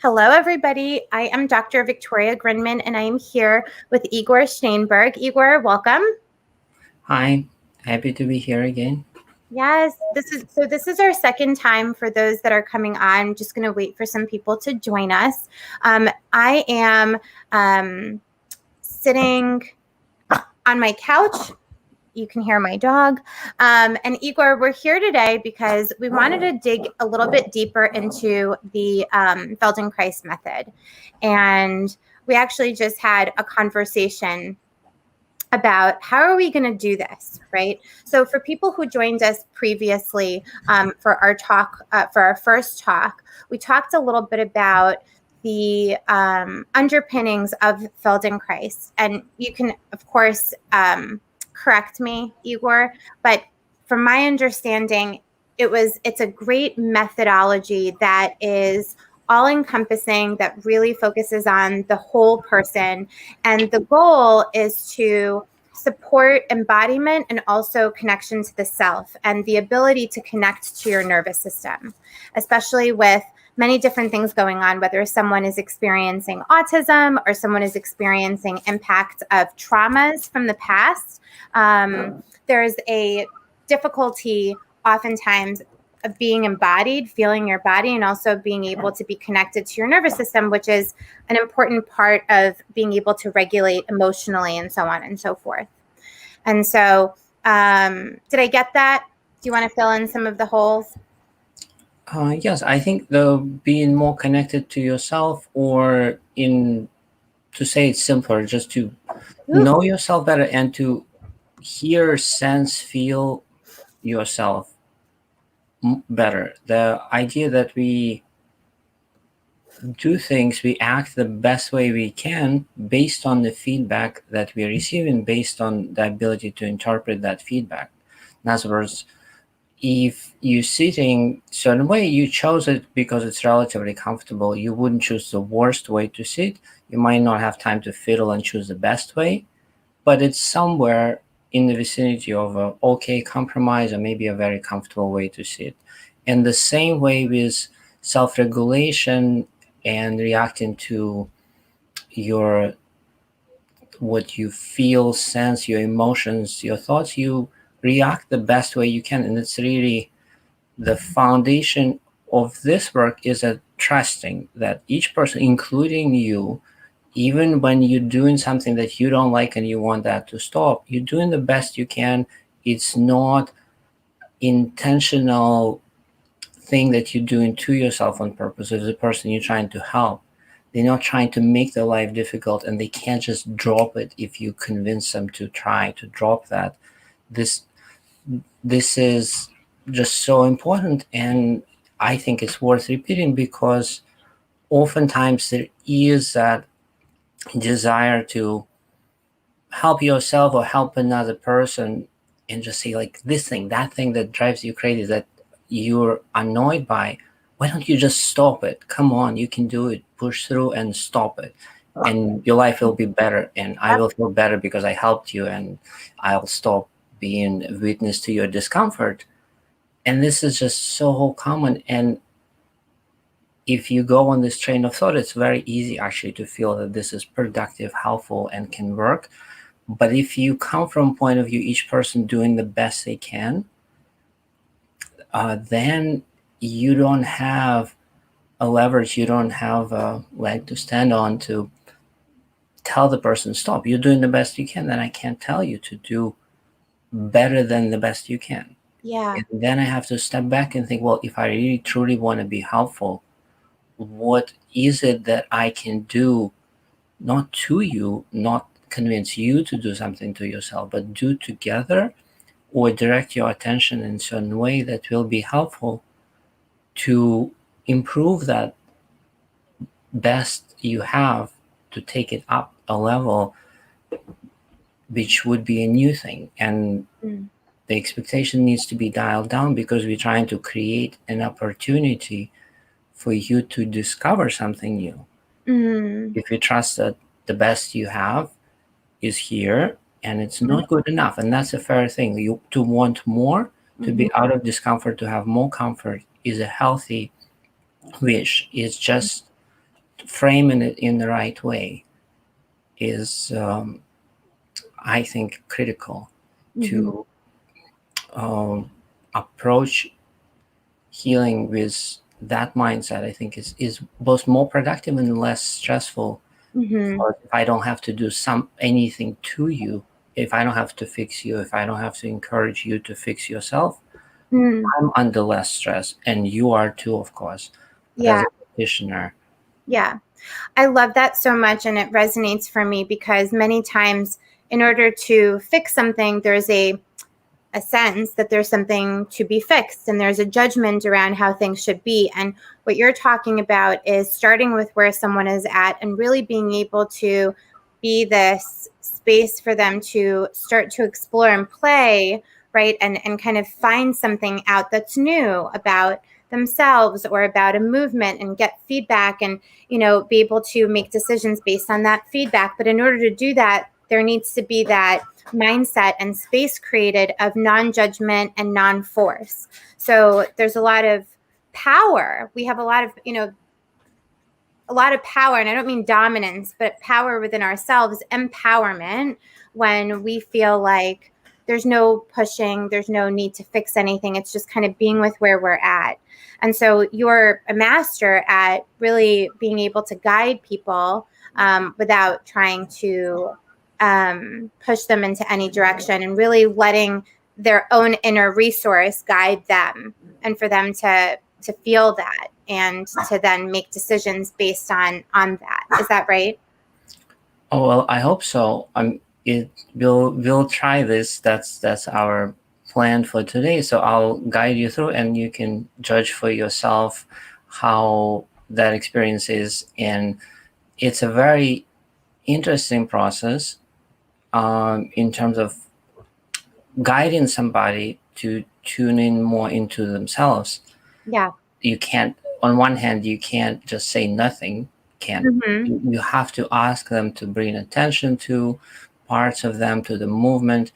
Hello, everybody. I am Dr. Victoria Grinman, and I am here with Igor Shteynberg. Igor, welcome. Hi, happy to be here again. Yes, this is our second time for those that are coming on. I'm just going to wait for some people to join us. I am sitting on my couch. You can hear my dog. And Igor, we're here today because we wanted to dig a little bit deeper into the Feldenkrais method. And we actually just had a conversation about how are we going to do this, right? So for people who joined us previously for our talk, for our first talk, we talked a little bit about the underpinnings of Feldenkrais. And you can, of course, correct me, Igor, but from my understanding, it's a great methodology that is all-encompassing, that really focuses on the whole person. And the goal is to support embodiment and also connection to the self and the ability to connect to your nervous system, especially with many different things going on, whether someone is experiencing autism or someone is experiencing impact of traumas from the past. There's a difficulty oftentimes of being embodied, feeling your body, and also being able to be connected to your nervous system, which is an important part of being able to regulate emotionally and so on and so forth. And so, did I get that? Do you want to fill in some of the holes? Yes, I think the being more connected to yourself, or to say it simpler, just to know yourself better and to hear, sense, feel yourself better. The idea that we do things, we act the best way we can based on the feedback that we're receiving, based on the ability to interpret that feedback. In other words, if you're sitting a certain way, you chose it because it's relatively comfortable. You wouldn't choose the worst way to sit. You might not have time to fiddle and choose the best way, but it's somewhere in the vicinity of a okay compromise or maybe a very comfortable way to sit. And the same way with self-regulation and reacting to what you feel, sense, your emotions, your thoughts, you react the best way you can. And it's really the foundation of this work is a trusting that each person, including you, even when you're doing something that you don't like and you want that to stop, you're doing the best you can. It's not intentional thing that you're doing to yourself on purpose. It's the person you're trying to help. They're not trying to make their life difficult, and they can't just drop it if you convince them to try to drop that. This is just so important, and I think it's worth repeating because oftentimes there is that desire to help yourself or help another person and just say like this thing, that thing that drives you crazy, that you're annoyed by, why don't you just stop it? Come on, you can do it. Push through and stop it. And your life will be better, and I will feel better because I helped you, and I'll stop being a witness to your discomfort. And this is just so common. And if you go on this train of thought, it's very easy actually to feel that this is productive, helpful, and can work. But if you come from a point of view, each person doing the best they can, then you don't have a leverage, you don't have a leg to stand on to tell the person, stop, you're doing the best you can. Then I can't tell you to do better than the best you can. Yeah. And then I have to step back and think, well, if I really truly want to be helpful, what is it that I can do, not to you, not convince you to do something to yourself, but do together, or direct your attention in a certain way that will be helpful to improve that best you have, to take it up a level, which would be a new thing. And the expectation needs to be dialed down because we're trying to create an opportunity for you to discover something new. If you trust that the best you have is here and it's not good enough, and that's a fair thing, you to want more, to be out of discomfort, to have more comfort is a healthy wish. It's just framing it in the right way is, I think, critical to approach healing with that mindset. I think is both more productive and less stressful. Because if I don't have to do anything to you, if I don't have to fix you, if I don't have to encourage you to fix yourself, I'm under less stress, and you are too, of course. Yeah. As a practitioner. Yeah. I love that so much, and it resonates for me because many times in order to fix something, there's a sense that there's something to be fixed, and there's a judgment around how things should be. And what you're talking about is starting with where someone is at and really being able to be this space for them to start to explore and play, right? And kind of find something out that's new about themselves or about a movement, and get feedback, and be able to make decisions based on that feedback. But in order to do that, there needs to be that mindset and space created of non-judgment and non-force. So there's a lot of power. We have a lot of power, and I don't mean dominance, but power within ourselves, empowerment, when we feel like there's no pushing, there's no need to fix anything. It's just kind of being with where we're at. And so you're a master at really being able to guide people without trying to push them into any direction, and really letting their own inner resource guide them, and for them to feel that and to then make decisions based on that. Is that right? Oh, well, I hope so. We'll try this. That's our plan for today. So I'll guide you through, and you can judge for yourself how that experience is. And it's a very interesting process in terms of guiding somebody to tune in more into themselves. Yeah. You can't, on one hand, you can't just say nothing. You have to ask them to bring attention to parts of them, to the movement,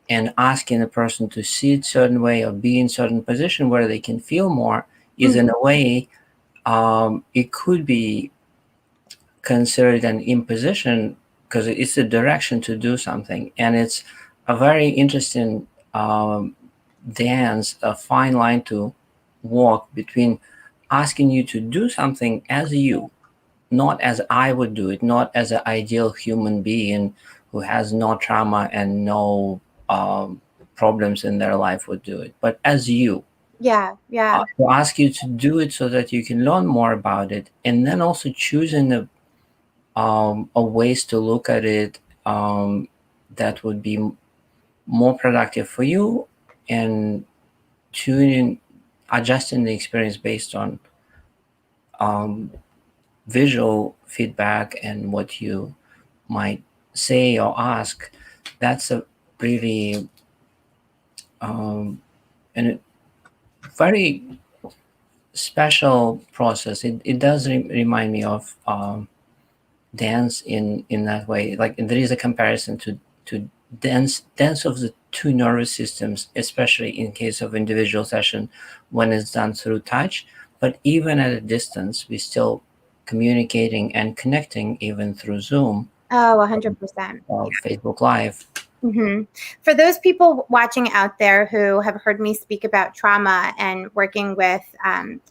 and asking a person to see it certain way or be in certain position where they can feel more is in a way, it could be considered an imposition because it's a direction to do something. And it's a very interesting dance, a fine line to walk between asking you to do something as you, not as I would do it, not as an ideal human being who has no trauma and no problems in their life would do it, but as you. Yeah. To ask you to do it so that you can learn more about it, and then also choosing a ways to look at it that would be more productive for you, and adjusting the experience based on visual feedback and what you might say or ask. That's a really and a very special process. It does remind me of dance in that way. Like there is a comparison to dance of the two nervous systems, especially in case of individual session when it's done through touch. But even at a distance, we still communicating and connecting even through Zoom. 100%. Facebook Live. For those people watching out there who have heard me speak about trauma and working with,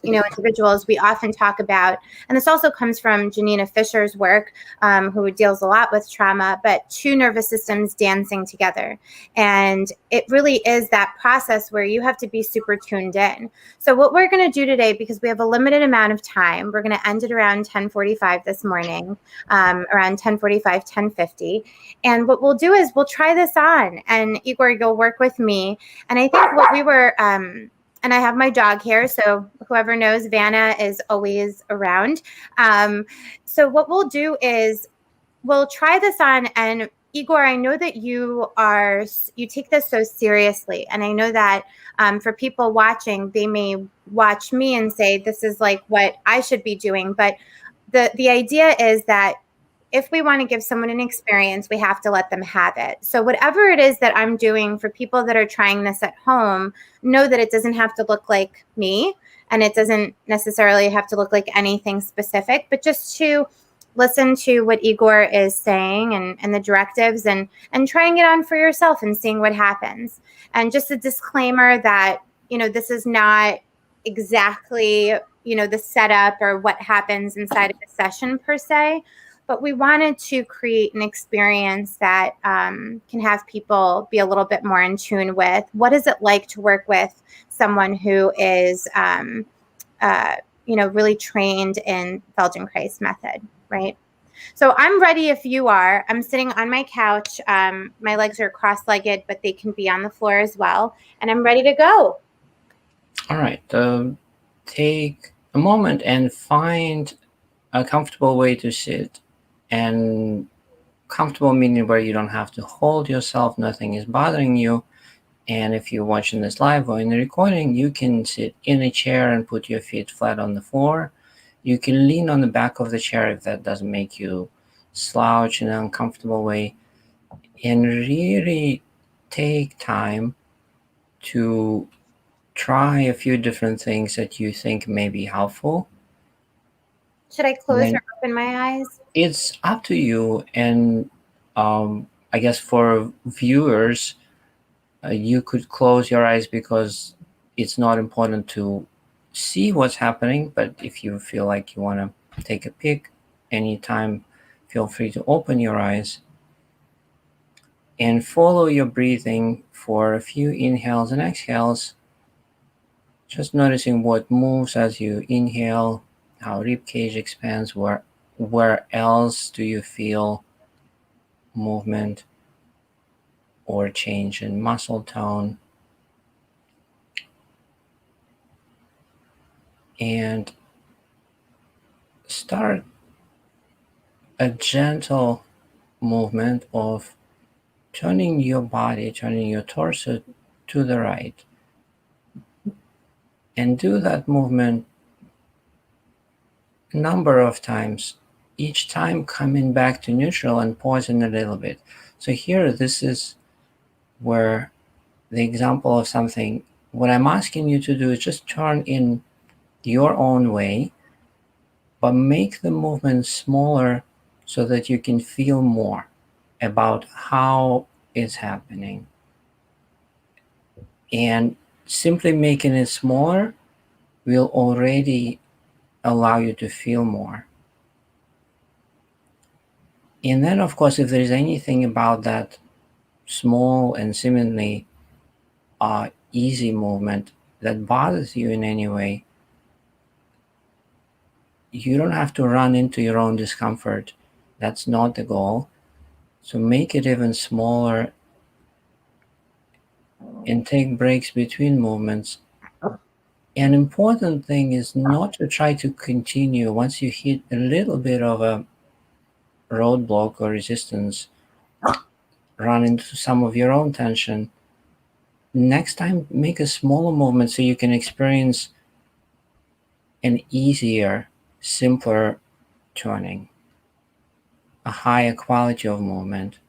individuals, we often talk about, and this also comes from Janina Fisher's work, who deals a lot with trauma, but two nervous systems dancing together. And it really is that process where you have to be super tuned in. So what we're going to do today, because we have a limited amount of time, we're going to end it around 10:45 this morning, around 10:45, 10:50. And what we'll do is we'll try this on, and Igor, you'll work with me. And I think what we were, and I have my dog here, so whoever knows, Vanna is always around. So what we'll do is we'll try this on, and Igor, I know that you take this so seriously, and I know that for people watching, they may watch me and say, this is like what I should be doing. But the idea is that if we want to give someone an experience, we have to let them have it. So whatever it is that I'm doing for people that are trying this at home, know that it doesn't have to look like me. And it doesn't necessarily have to look like anything specific, but just to listen to what Igor is saying and the directives and trying it on for yourself and seeing what happens. And just a disclaimer that, this is not exactly, the setup or what happens inside of a session per se, but we wanted to create an experience that can have people be a little bit more in tune with what is it like to work with someone who is, really trained in Feldenkrais Method, right? So I'm ready if you are. I'm sitting on my couch. My legs are cross-legged, but they can be on the floor as well. And I'm ready to go. All right. Take a moment and find a comfortable way to sit. And comfortable meaning where you don't have to hold yourself, nothing is bothering you. And if you're watching this live or in the recording, you can sit in a chair and put your feet flat on the floor. You can lean on the back of the chair if that doesn't make you slouch in an uncomfortable way. And really take time to try a few different things that you think may be helpful. Should I close or open my eyes? It's up to you. And I guess for viewers, you could close your eyes because it's not important to see what's happening. But if you feel like you want to take a peek anytime, feel free to open your eyes and follow your breathing for a few inhales and exhales. Just noticing what moves as you inhale, how rib cage expands, where else do you feel movement or change in muscle tone. And start a gentle movement of turning your body, turning your torso to the right. And do that movement a number of times, each time coming back to neutral and pausing a little bit. So here, this is where the example of something, what I'm asking you to do is just turn in your own way, but make the movement smaller so that you can feel more about how it's happening. And simply making it smaller will already allow you to feel more. And then, of course, if there's anything about that small and seemingly easy movement that bothers you in any way, you don't have to run into your own discomfort. That's not the goal. So make it even smaller and take breaks between movements. An important thing is not to try to continue once you hit a little bit of a roadblock or resistance, run into some of your own tension. Next time, make a smaller movement so you can experience an easier, simpler turning, a higher quality of movement.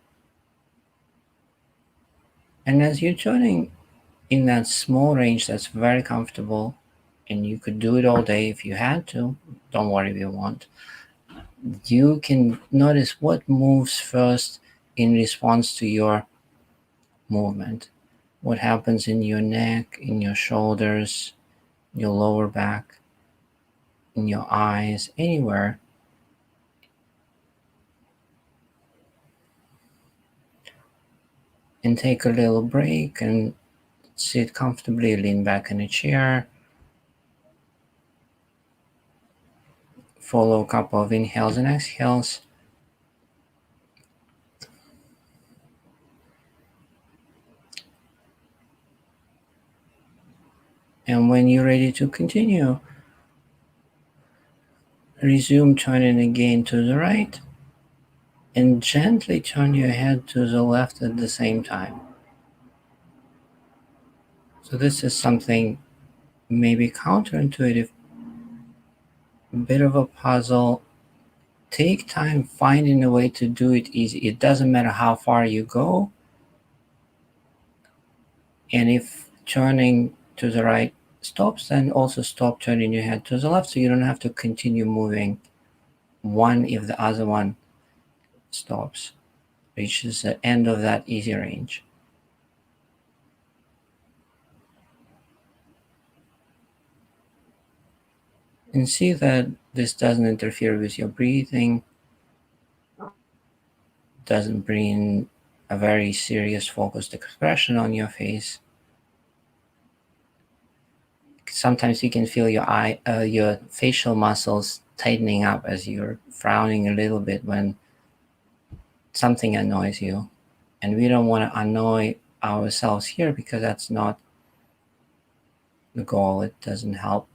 And as you're turning in that small range that's very comfortable, and you could do it all day if you had to, don't worry if you won't, you can notice what moves first in response to your movement. What happens in your neck, in your shoulders, your lower back, in your eyes, anywhere. And take a little break and sit comfortably, lean back in a chair. Follow a couple of inhales and exhales. And when you're ready to continue, resume turning again to the right and gently turn your head to the left at the same time. So this is something maybe counterintuitive, a bit of a puzzle. Take time finding a way to do it easy. It doesn't matter how far you go. And if turning to the right stops, then also stop turning your head to the left, so you don't have to continue moving one if the other one stops, reaches the end of that easy range. And see that this doesn't interfere with your breathing, doesn't bring a very serious focused expression on your face. Sometimes you can feel your facial muscles tightening up as you're frowning a little bit when something annoys you. And we don't want to annoy ourselves here because that's not the goal. It doesn't help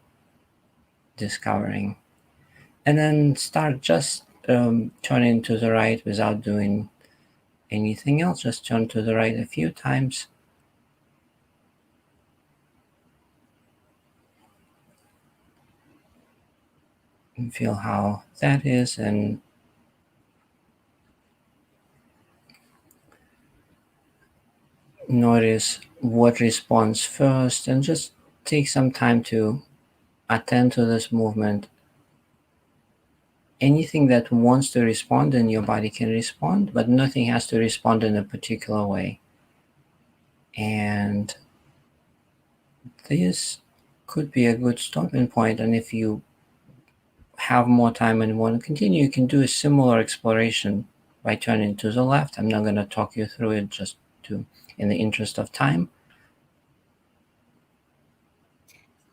discovering. And then start just turning to the right without doing anything else. Just turn to the right a few times. And feel how that is, and notice what responds first, and just take some time to attend to this movement. Anything that wants to respond in your body can respond, but nothing has to respond in a particular way. And this could be a good stopping point. And if you have more time and want to continue, you can do a similar exploration by turning to the left. I'm not going to talk you through it just in the interest of time.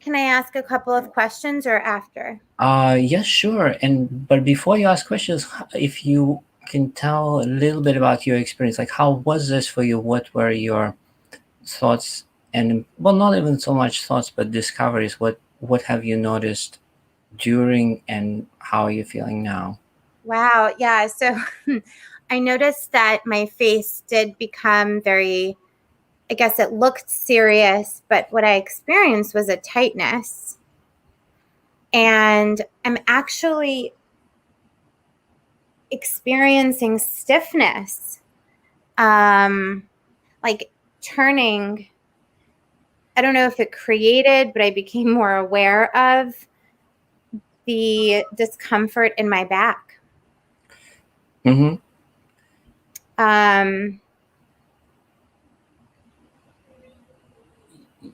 Can I ask a couple of questions or after? Yes, sure. But before you ask questions, if you can tell a little bit about your experience, like how was this for you? What were your thoughts? And well, not even so much thoughts, but discoveries. What have you noticed during, and how are you feeling now? Wow. Yeah. So I noticed that my face did become very, I guess it looked serious, but what I experienced was a tightness. And I'm actually experiencing stiffness, like turning. I don't know if it created, but I became more aware of the discomfort in my back. Mm-hmm.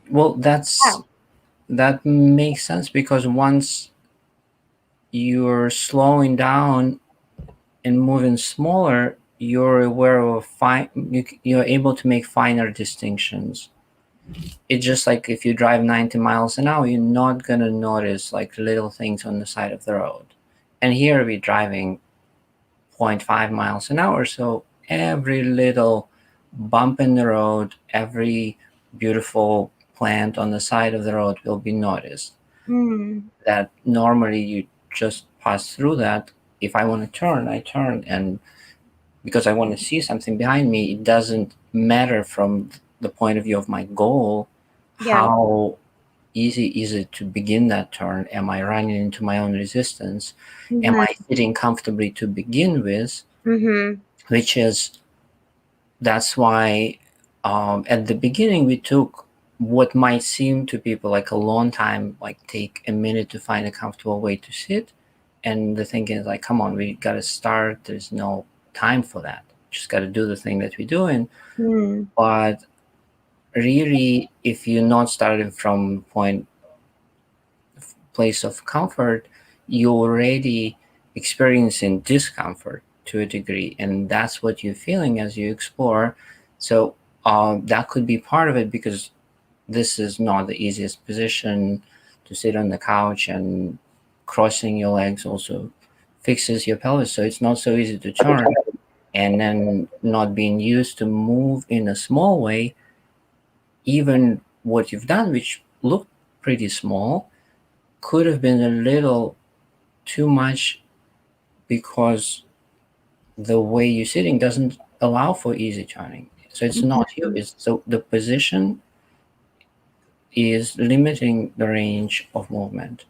Well, that makes sense, because once you're slowing down and moving smaller, you're aware of you're able to make finer distinctions. It's just like if you drive 90 miles an hour, you're not gonna notice like little things on the side of the road. And here we're driving 0.5 miles an hour, so every little bump in the road, every beautiful plant on the side of the road will be noticed. That normally you just pass through that. If I want to turn, I turn, and because I want to see something behind me, it doesn't matter from the point of view of my goal. Yeah. How easy is it to begin that turn? Am I running into my own resistance? Am I sitting comfortably to begin with? Which is, that's why at the beginning we took what might seem to people like a long time, like take a minute to find a comfortable way to sit. And the thinking is like, come on, we got to start. There's no time for that. Just got to do the thing that we're doing. But really, if you're not starting from place of comfort, you're already experiencing discomfort to a degree, and that's what you're feeling as you explore. So that could be part of it, because this is not the easiest position to sit on the couch, and crossing your legs also fixes your pelvis, so it's not so easy to turn. And then not being used to move in a small way, even what you've done, which looked pretty small, could have been a little too much, because the way you're sitting doesn't allow for easy turning. So it's not you. It's so the position is limiting the range of movement.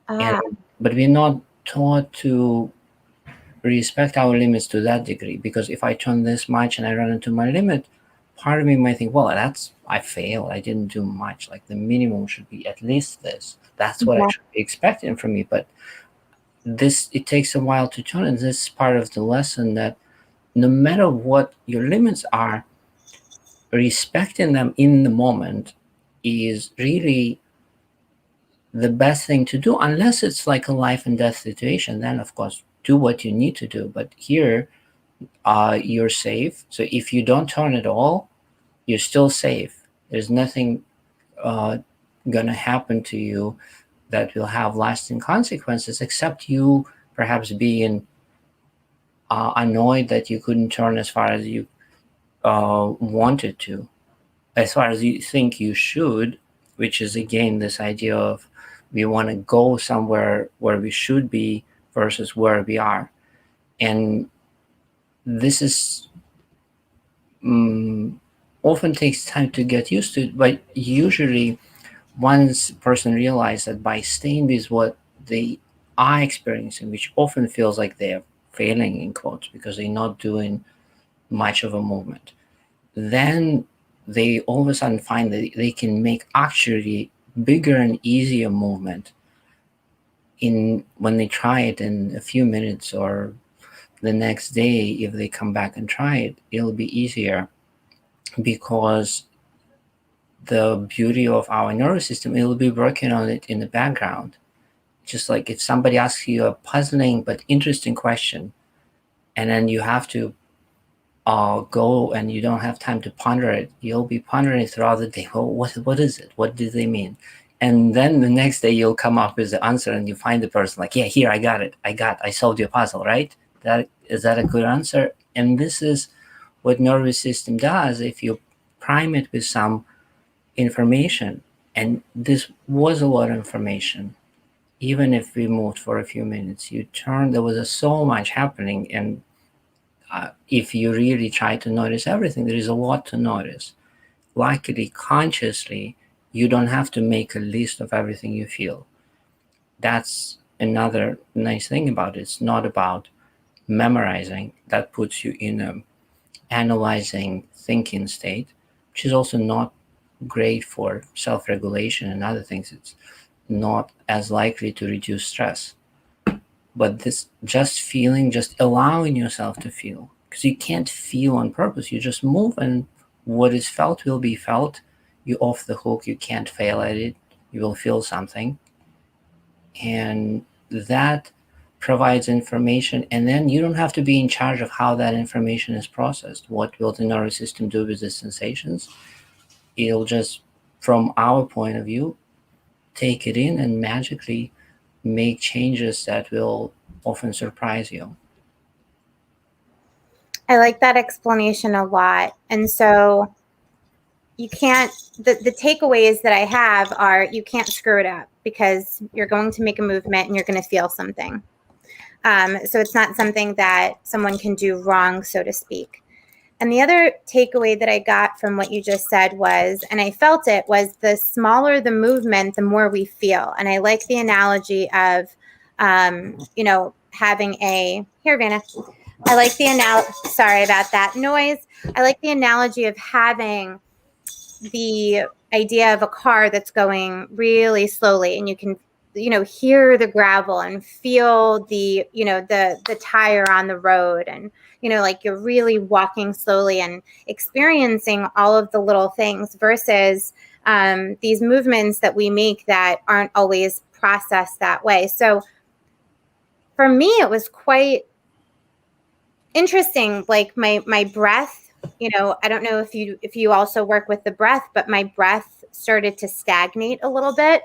But we're not taught to respect our limits to that degree, because if I turn this much and I run into my limit, part of me might think, well, I failed. I didn't do much. Like the minimum should be at least this. That's what I should be expecting from me. But it takes a while to turn. And this is part of the lesson that no matter what your limits are, respecting them in the moment is really the best thing to do, unless it's like a life and death situation. Then of course do what you need to do. But here you're safe. So if you don't turn at all, you're still safe. There's nothing gonna happen to you that will have lasting consequences, except you perhaps being annoyed that you couldn't turn as far as you wanted to, as far as you think you should, which is again this idea of we want to go somewhere where we should be versus where we are. And this is often takes time to get used to it, but usually once a person realizes that by staying with what they are experiencing, which often feels like they're failing in quotes because they're not doing much of a movement, then they all of a sudden find that they can make actually bigger and easier movement when they try it in a few minutes, or the next day if they come back and try it, it'll be easier, because the beauty of our nervous system, it'll be working on it in the background. Just like if somebody asks you a puzzling but interesting question, and then you have to go and you don't have time to ponder it, you'll be pondering it throughout the day. Well, what is it? What do they mean? And then the next day you'll come up with the answer, and you find the person like, yeah, here, I got it. I solved your puzzle, right? Is that a good answer? And this is what nervous system does if you prime it with some information. And this was a lot of information. Even if we moved for a few minutes, there was so much happening. And if you really try to notice everything, there is a lot to notice. Luckily, consciously, you don't have to make a list of everything you feel. That's another nice thing about it. It's not about memorizing. That puts you in a analyzing, thinking state, which is also not great for self-regulation and other things. It's not as likely to reduce stress. But this just feeling, just allowing yourself to feel, because you can't feel on purpose. You just move, and what is felt will be felt. You're off the hook. You can't fail at it. You will feel something. And that provides information, and then you don't have to be in charge of how that information is processed. What will the nervous system do with the sensations? It'll just, from our point of view, take it in and magically make changes that will often surprise you. I like that explanation a lot. And so you can't, the takeaways that I have are, you can't screw it up, because you're going to make a movement and you're going to feel something. So it's not something that someone can do wrong, so to speak. And the other takeaway that I got from what you just said was, and I felt it, was the smaller the movement, the more we feel. And I like the analogy of, having here, Vanna. I like the sorry about that noise. I like the analogy of having the idea of a car that's going really slowly, and you can, hear the gravel and feel the, the tire on the road, and, like you're really walking slowly and experiencing all of the little things, versus these movements that we make that aren't always processed that way. So for me, it was quite interesting. Like my breath, I don't know if you also work with the breath, but my breath started to stagnate a little bit,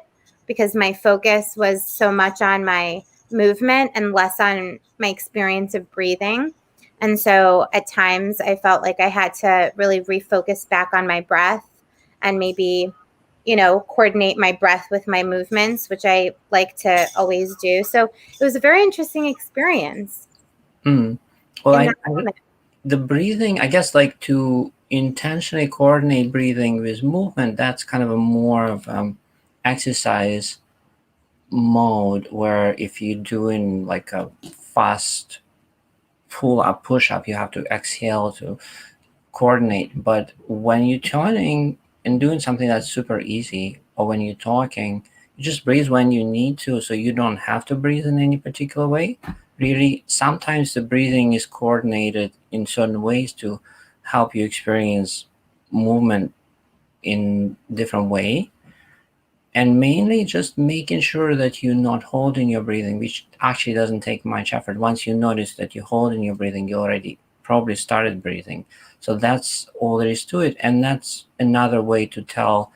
because my focus was so much on my movement and less on my experience of breathing. And so at times I felt like I had to really refocus back on my breath, and maybe, coordinate my breath with my movements, which I like to always do. So it was a very interesting experience. Well, the breathing, I guess, like to intentionally coordinate breathing with movement, that's kind of a more of exercise mode, where if you're doing like a fast pull-up, push-up, you have to exhale to coordinate. But when you're turning and doing something that's super easy, or when you're talking, you just breathe when you need to, so you don't have to breathe in any particular way. Really, sometimes the breathing is coordinated in certain ways to help you experience movement in different way. And mainly just making sure that you're not holding your breathing, which actually doesn't take much effort. Once you notice that you're holding your breathing, you already probably started breathing. So that's all there is to it. And that's another way to tell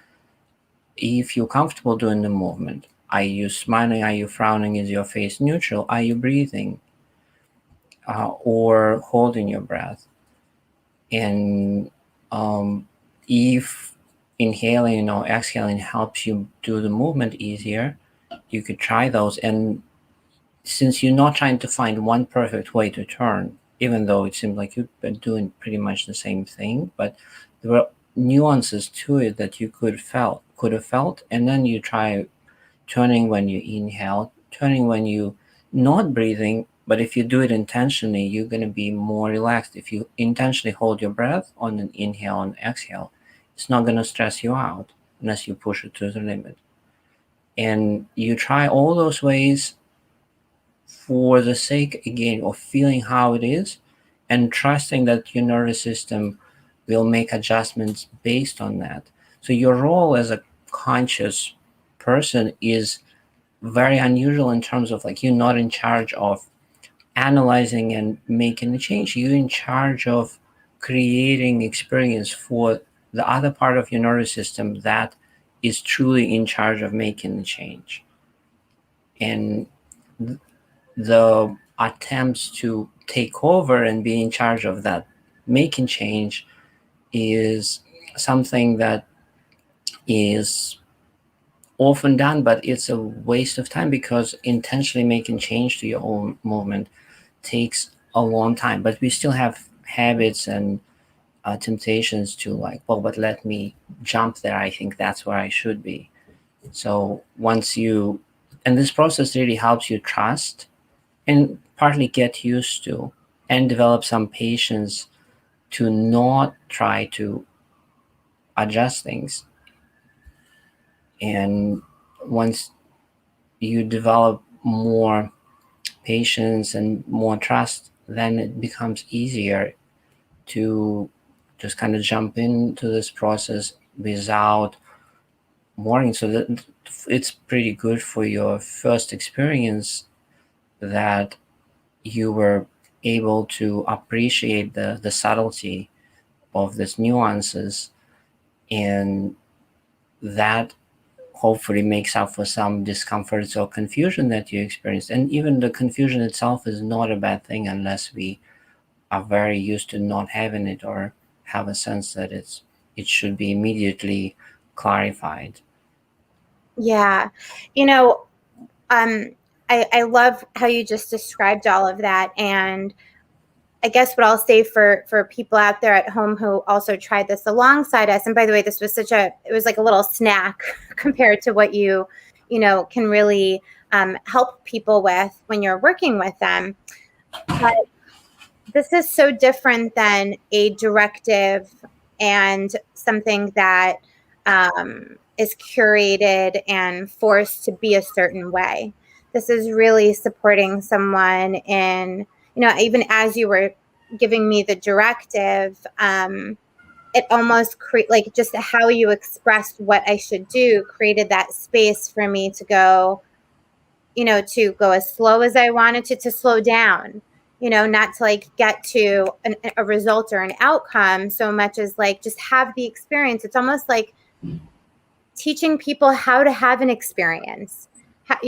if you're comfortable doing the movement. Are you smiling? Are you frowning? Is your face neutral? Are you breathing? Or holding your breath? And if inhaling or exhaling helps you do the movement easier, you could try those. And since you're not trying to find one perfect way to turn, even though it seems like you've been doing pretty much the same thing, but there were nuances to it that you could have felt, and then you try turning when you inhale, turning when you not breathing. But if you do it intentionally, you're going to be more relaxed. If you intentionally hold your breath on an inhale and exhale, it's not going to stress you out unless you push it to the limit. And you try all those ways for the sake, again, of feeling how it is and trusting that your nervous system will make adjustments based on that. So your role as a conscious person is very unusual in terms of, like, you're not in charge of analyzing and making a change. You're in charge of creating experience for the other part of your nervous system that is truly in charge of making the change. And the attempts to take over and be in charge of that making change is something that is often done, but it's a waste of time, because intentionally making change to your own movement takes a long time. But we still have habits and temptations to, like, well, but let me jump there. I think that's where I should be. So and this process really helps you trust and partly get used to and develop some patience to not try to adjust things. And once you develop more patience and more trust, then it becomes easier to just kind of jump into this process without worrying. So that it's pretty good for your first experience that you were able to appreciate the subtlety of these nuances, and that hopefully makes up for some discomforts or confusion that you experienced. And even the confusion itself is not a bad thing unless we are very used to not having it, or have a sense that it should be immediately clarified. Yeah. You know, I love how you just described all of that. And I guess what I'll say for people out there at home who also tried this alongside us, and by the way, this was it was like a little snack compared to what you can really help people with when you're working with them. But this is so different than a directive and something that is curated and forced to be a certain way. This is really supporting someone in, even as you were giving me the directive, it almost like just how you expressed what I should do created that space for me to go, to go as slow as I wanted to slow down, not to like get to a result or an outcome so much as like just have the experience. It's almost like teaching people how to have an experience,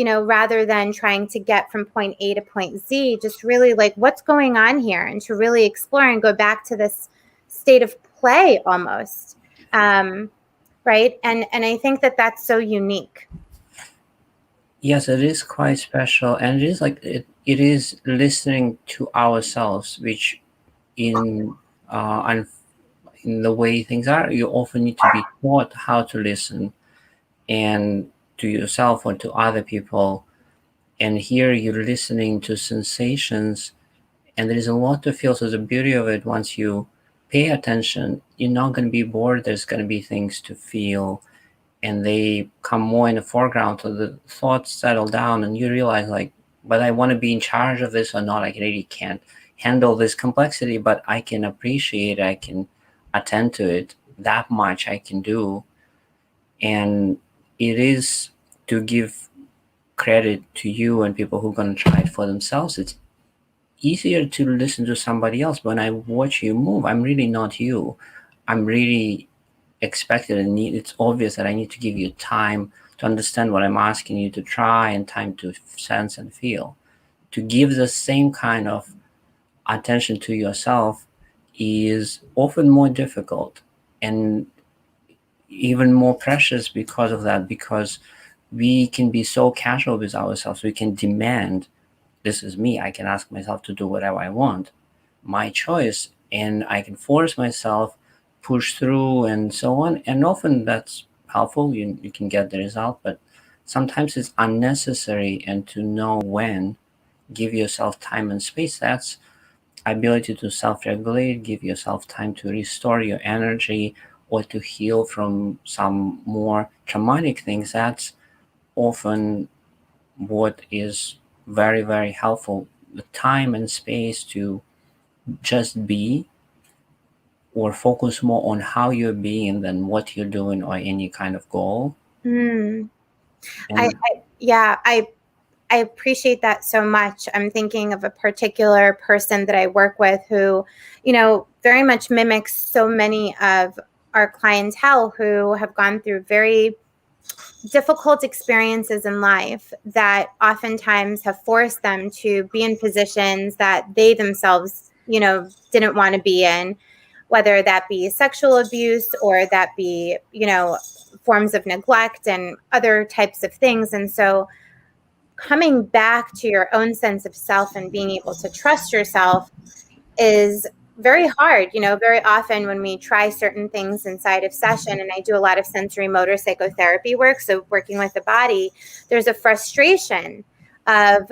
rather than trying to get from point A to point Z, just really like what's going on here, and to really explore and go back to this state of play almost. Right. And I think that that's so unique. Yes, it is quite special, and it is like it is listening to ourselves, which in in the way things are, you often need to be taught how to listen, and to yourself or to other people. And here you're listening to sensations, and there is a lot to feel. So the beauty of it, once you pay attention, you're not going to be bored. There's going to be things to feel, and they come more in the foreground. So the thoughts settle down, and you realize, like, but I want to be in charge of this or not. I really can't handle this complexity, but I can appreciate it. I can attend to it. That much I can do. And it is to give credit to you and people who are going to try it for themselves. It's easier to listen to somebody else. When I watch you move, I'm really not you. I'm really expected and need. It's obvious that I need to give you time to understand what I'm asking you to try, and time to sense and feel. To give the same kind of attention to yourself is often more difficult and even more precious because of that, because we can be so casual with ourselves. We can demand, this is me. I can ask myself to do whatever I want, my choice, and I can force myself, push through, and so on. And often that's helpful. You can get the result, but sometimes it's unnecessary. And to know when, give yourself time and space. That's ability to self-regulate, give yourself time to restore your energy or to heal from some more traumatic things. That's often what is very, very helpful. The time and space to just be, or focus more on how you're being than what you're doing or any kind of goal. Mm. I appreciate that so much. I'm thinking of a particular person that I work with who, very much mimics so many of our clientele who have gone through very difficult experiences in life that oftentimes have forced them to be in positions that they themselves, didn't want to be in, whether that be sexual abuse or that be, forms of neglect and other types of things. And so coming back to your own sense of self and being able to trust yourself is very hard. Very often when we try certain things inside of session, and I do a lot of sensory motor psychotherapy work, so working with the body, there's a frustration of,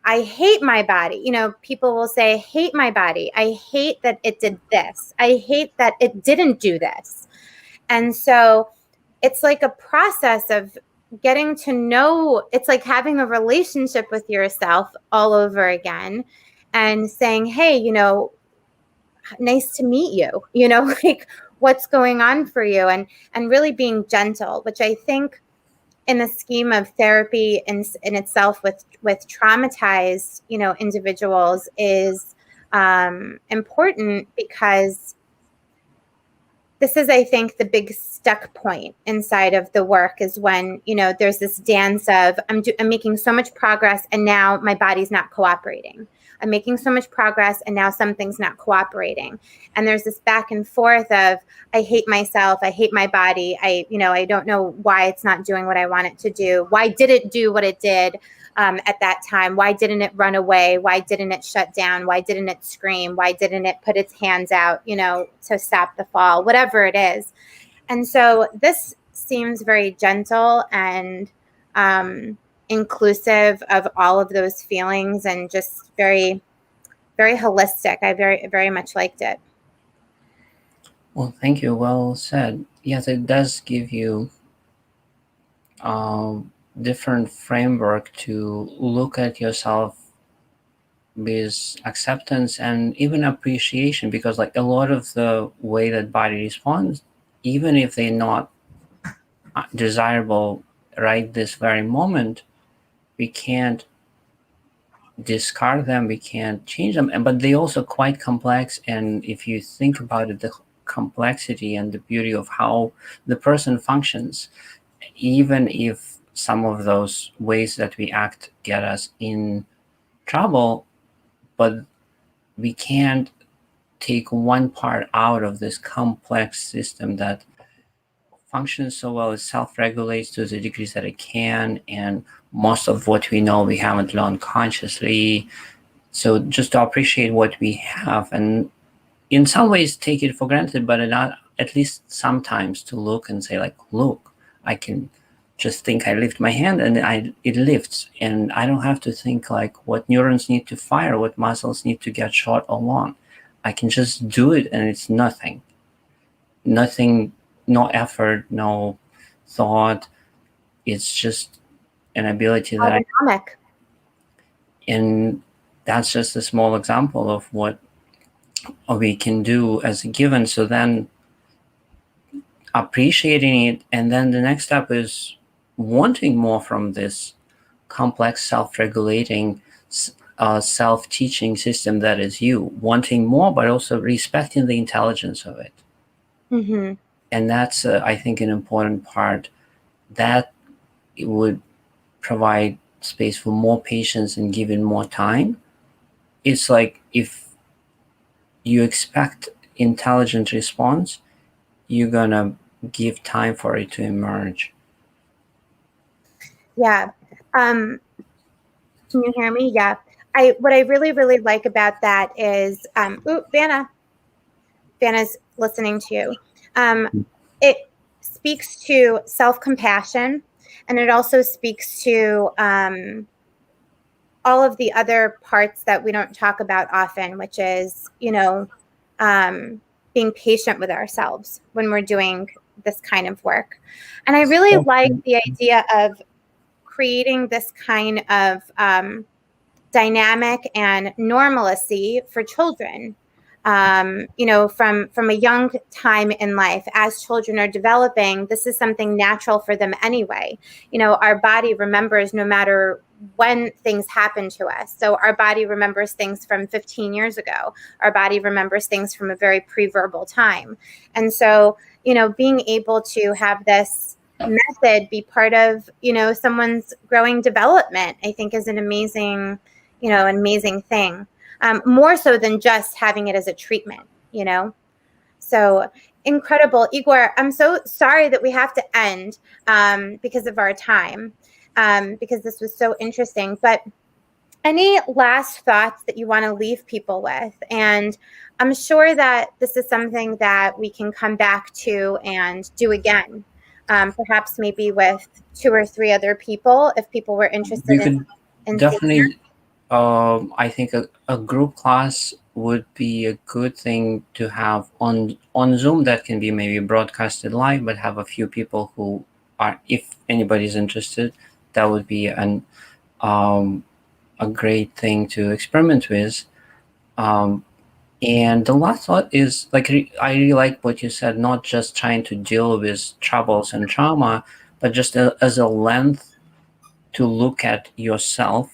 I hate my body. People will say, I hate my body. I hate that it did this. I hate that it didn't do this. And so it's like a process of getting to know. It's like having a relationship with yourself all over again and saying, hey, nice to meet you, like what's going on for you, and really being gentle, which I think in the scheme of therapy in itself with traumatized, individuals is important, because this is, I think, the big stuck point inside of the work is when, there's this dance of I'm making so much progress and now my body's not cooperating. I'm making so much progress and now something's not cooperating. And there's this back and forth of I hate myself. I hate my body. I don't know why it's not doing what I want it to do. Why did it do what it did at that time? Why didn't it run away? Why didn't it shut down? Why didn't it scream? Why didn't it put its hands out, to stop the fall, whatever it is. And so this seems very gentle and inclusive of all of those feelings, and just very, very holistic. I very, very much liked it. Well, thank you. Well said. Yes, it does give you different framework to look at yourself with acceptance and even appreciation, because like a lot of the way that body responds, even if they're not desirable right this very moment, we can't discard them, we can't change them, but they're also quite complex. And if you think about it, the complexity and the beauty of how the person functions, even if some of those ways that we act get us in trouble, but we can't take one part out of this complex system that functions so well. It self-regulates to the degrees that it can, and most of what we know we haven't learned consciously. So just to appreciate what we have, and in some ways take it for granted, but not, at least sometimes, to look and say, like, look, I can just think I lift my hand and it lifts, and I don't have to think like what neurons need to fire, what muscles need to get short or long. I can just do it, and it's nothing, no effort, no thought. It's just an ability that autonomic. And that's just a small example of what we can do as a given. So then appreciating it, and then the next step is wanting more from this complex self-regulating self-teaching system that is you, wanting more, but also respecting the intelligence of it. Mm-hmm. And that's I think an important part that it would provide space for more patience and given more time. It's like if you expect intelligent response, you're gonna give time for it to emerge. Yeah. Can you hear me? Yeah. What I really, really like about that is, Vanna's listening to you. It speaks to self-compassion, and it also speaks to all of the other parts that we don't talk about often, which is, being patient with ourselves when we're doing this kind of work. And I really like the idea of creating this kind of dynamic and normalcy for children. From a young time in life, as children are developing, this is something natural for them anyway. Our body remembers no matter when things happen to us. So our body remembers things from 15 years ago. Our body remembers things from a very pre-verbal time. And so, being able to have this method be part of, someone's growing development, I think is an amazing thing. More so than just having it as a treatment, So incredible. Igor, I'm so sorry that we have to end because of our time, because this was so interesting. But any last thoughts that you want to leave people with? And I'm sure that this is something that we can come back to and do again, perhaps maybe with 2 or 3 other people if people were interested in definitely. I think a group class would be a good thing to have on Zoom that can be maybe broadcasted live, but have a few people who are, if anybody's interested, that would be a great thing to experiment with. And the last thought is, like, I really like what you said, not just trying to deal with troubles and trauma, but just as a lens to look at yourself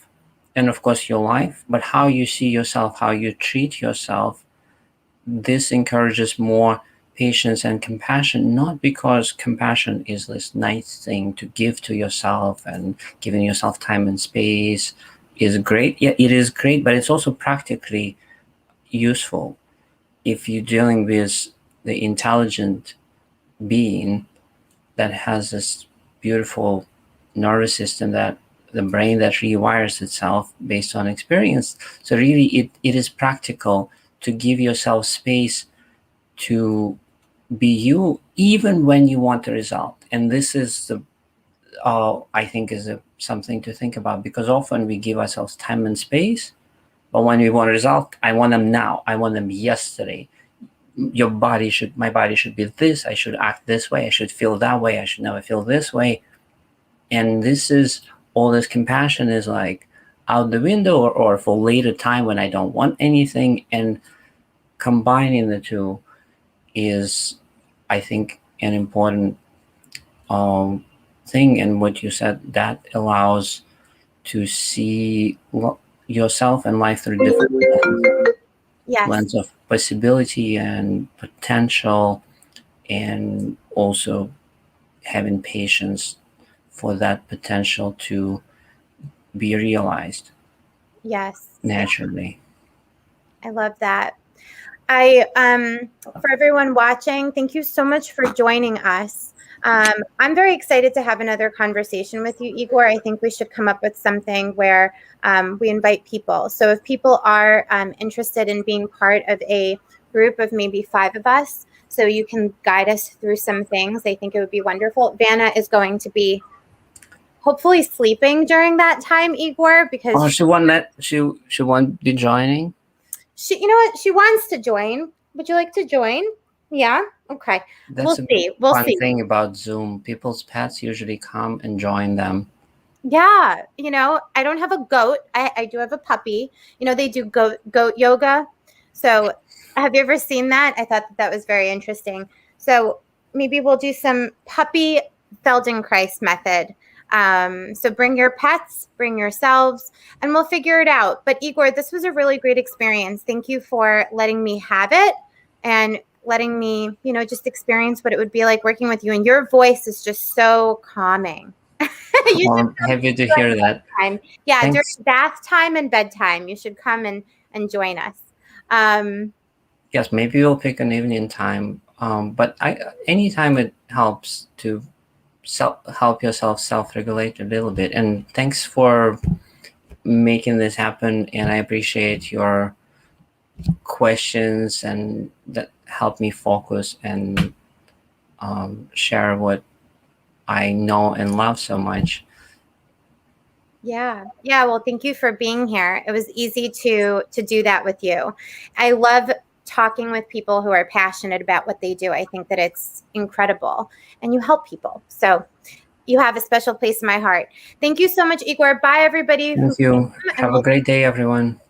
and of course your life, but how you see yourself, how you treat yourself. This encourages more patience and compassion, not because compassion is this nice thing to give to yourself, and giving yourself time and space is great. Yeah, it is great, but it's also practically useful if you're dealing with the intelligent being that has this beautiful nervous system, that the brain that rewires itself based on experience. So really it is practical to give yourself space to be you, even when you want a result. And this is I think is something to think about, because often we give ourselves time and space, but when we want a result, I want them now, I want them yesterday. My body should be this, I should act this way, I should feel that way, I should never feel this way. And this is all this compassion is like out the window, or for later time when I don't want anything. And combining the two is, I think, an important thing. And what you said, that allows to see yourself and life through different lenses. Yes. Lens of possibility and potential, and also having patience for that potential to be realized. Yes. Naturally. I love that. For everyone watching, thank you so much for joining us. I'm very excited to have another conversation with you, Igor. I think we should come up with something where we invite people. So if people are interested in being part of a group of maybe 5 of us, so you can guide us through some things, I think it would be wonderful. Vanna is going to be hopefully sleeping during that time, Igor, because she won't be joining. you know what? She wants to join. Would you like to join? Yeah. Okay. That's We'll see. We'll fun see. thing about Zoom. People's pets usually come and join them. Yeah. I don't have a goat. I do have a puppy. They do goat yoga. So have you ever seen that? I thought that was very interesting. So maybe we'll do some puppy Feldenkrais method. So bring your pets, bring yourselves, and we'll figure it out. But Igor, this was a really great experience. Thank you for letting me have it and letting me, just experience what it would be like working with you. And your voice is just so calming. Well, I'm happy to hear that. Yeah, Thanks. during bath time and bedtime, you should come and join us. Yes, maybe we'll pick an evening time. But anytime it helps to help yourself self-regulate a little bit. And thanks for making this happen. And I appreciate your questions and that help me focus and share what I know and love so much. Yeah. Well, thank you for being here. It was easy to do that with you. I love talking with people who are passionate about what they do. I think that it's incredible, and you help people. So you have a special place in my heart. Thank you so much, Igor. Bye, everybody. Thank you. Have a great day, everyone.